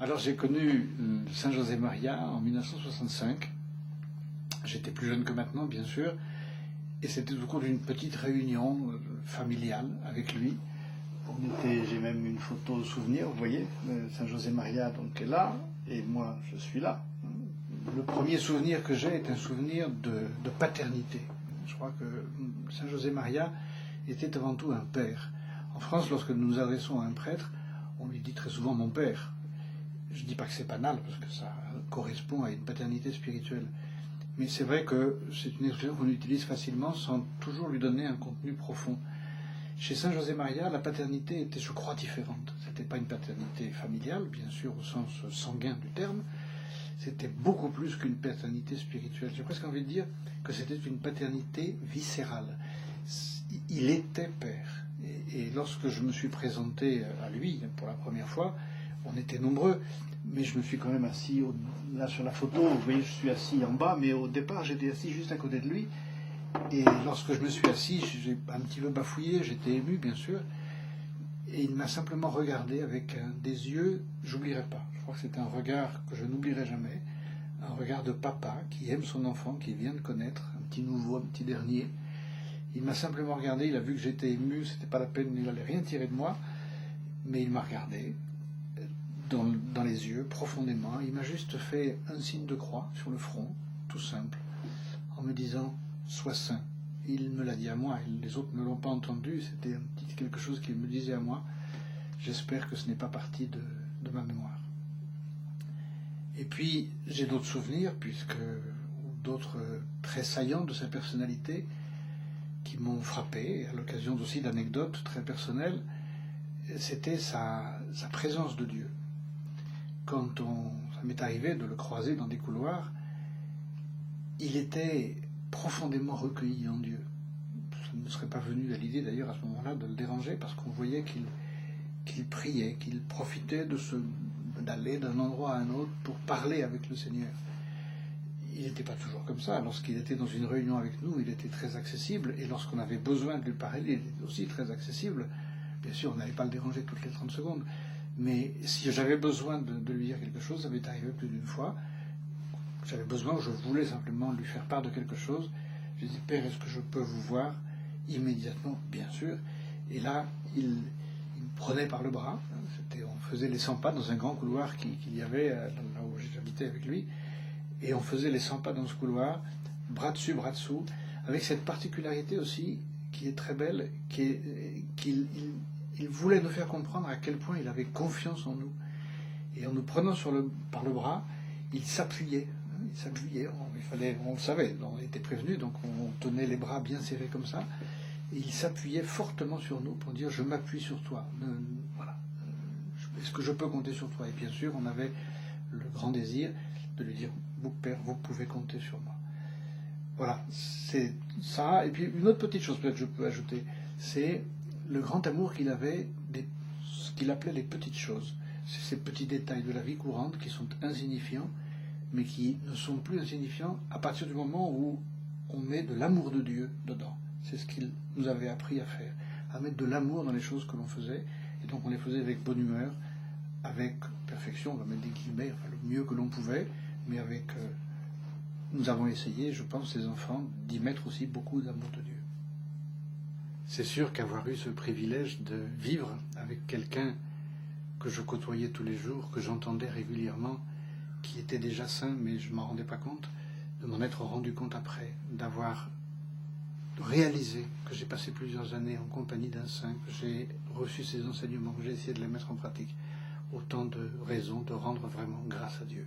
Alors j'ai connu Saint José Maria en 1965. J'étais plus jeune que maintenant, bien sûr, et c'était au cours d'une petite réunion familiale avec lui. J'ai même une photo souvenir, vous voyez, Saint José Maria donc est là, et moi je suis là. Le premier souvenir que j'ai est un souvenir de paternité. Je crois que Saint José Maria était avant tout un père. En France, lorsque nous nous adressons à un prêtre, on lui dit très souvent mon père. Je ne dis pas que c'est banal, parce que ça correspond à une paternité spirituelle. Mais c'est vrai que c'est une expression qu'on utilise facilement sans toujours lui donner un contenu profond. Chez Saint José Maria, la paternité était, je crois, différente. Ce n'était pas une paternité familiale, bien sûr, au sens sanguin du terme. C'était beaucoup plus qu'une paternité spirituelle. J'ai presque envie de dire que c'était une paternité viscérale. Il était père. Et lorsque je me suis présenté à lui pour la première fois, on était nombreux, mais je me suis quand même assis là sur la photo. Vous voyez, je suis assis en bas, mais au départ, j'étais assis juste à côté de lui. Et lorsque je me suis assis, j'ai un petit peu bafouillé, j'étais ému, bien sûr. Et il m'a simplement regardé avec des yeux, j'oublierai pas. Je crois que c'est un regard que je n'oublierai jamais. Un regard de papa qui aime son enfant, qui vient de connaître, un petit nouveau, un petit dernier. Il m'a simplement regardé, il a vu que j'étais ému, c'était pas la peine, il n'allait rien tirer de moi. Mais il m'a regardé dans les yeux, profondément. Il m'a juste fait un signe de croix sur le front, tout simple, en me disant « Sois saint ». Il me l'a dit à moi, les autres ne l'ont pas entendu, c'était quelque chose qu'il me disait à moi. J'espère que ce n'est pas parti de ma mémoire. Et puis, j'ai d'autres souvenirs, d'autres traits saillants de sa personnalité qui m'ont frappé, à l'occasion aussi d'anecdotes très personnelles. C'était sa présence de Dieu. Quand ça m'est arrivé de le croiser dans des couloirs, il était profondément recueilli en Dieu. Ça ne me serait pas venu à l'idée d'ailleurs à ce moment-là de le déranger, parce qu'on voyait qu'il priait, qu'il profitait d'aller d'un endroit à un autre pour parler avec le Seigneur. Il n'était pas toujours comme ça. Lorsqu'il était dans une réunion avec nous, il était très accessible, et lorsqu'on avait besoin de lui parler, il était aussi très accessible. Bien sûr, on n'allait pas le déranger toutes les 30 secondes, mais si j'avais besoin de lui dire quelque chose, ça m'est arrivé plus d'une fois. J'avais besoin, je voulais simplement lui faire part de quelque chose. Je dis, Père, est-ce que je peux vous voir? Immédiatement, bien sûr. Et là, il me prenait par le bras. On faisait les 100 pas dans un grand couloir qu'il y avait là où j'habitais avec lui. Et on faisait les 100 pas dans ce couloir, bras dessus, bras dessous, avec cette particularité aussi qui est très belle, qu'il voulait nous faire comprendre à quel point il avait confiance en nous. Et en nous prenant par le bras, il s'appuyait. On le savait, on était prévenus, donc on tenait les bras bien serrés comme ça. Et il s'appuyait fortement sur nous pour dire « je m'appuie sur toi ». Voilà. Est-ce que je peux compter sur toi? Et bien sûr, on avait le grand désir de lui dire « vous, Père, vous pouvez compter sur moi ». Voilà, c'est ça. Et puis une autre petite chose, peut-être je peux ajouter, c'est le grand amour qu'il avait ce qu'il appelait les petites choses. C'est ces petits détails de la vie courante qui sont insignifiants, mais qui ne sont plus insignifiants à partir du moment où on met de l'amour de Dieu dedans. C'est ce qu'il nous avait appris à faire, à mettre de l'amour dans les choses que l'on faisait, et donc on les faisait avec bonne humeur, avec perfection, on va mettre des guillemets, enfin le mieux que l'on pouvait, mais avec... nous avons essayé, je pense, ces enfants, d'y mettre aussi beaucoup d'amour de Dieu. C'est sûr qu'avoir eu ce privilège de vivre avec quelqu'un que je côtoyais tous les jours, que j'entendais régulièrement, qui était déjà saint, mais je ne m'en rendais pas compte, de m'en être rendu compte après, d'avoir réalisé que j'ai passé plusieurs années en compagnie d'un saint, que j'ai reçu ses enseignements, que j'ai essayé de les mettre en pratique. Autant de raisons de rendre vraiment grâce à Dieu.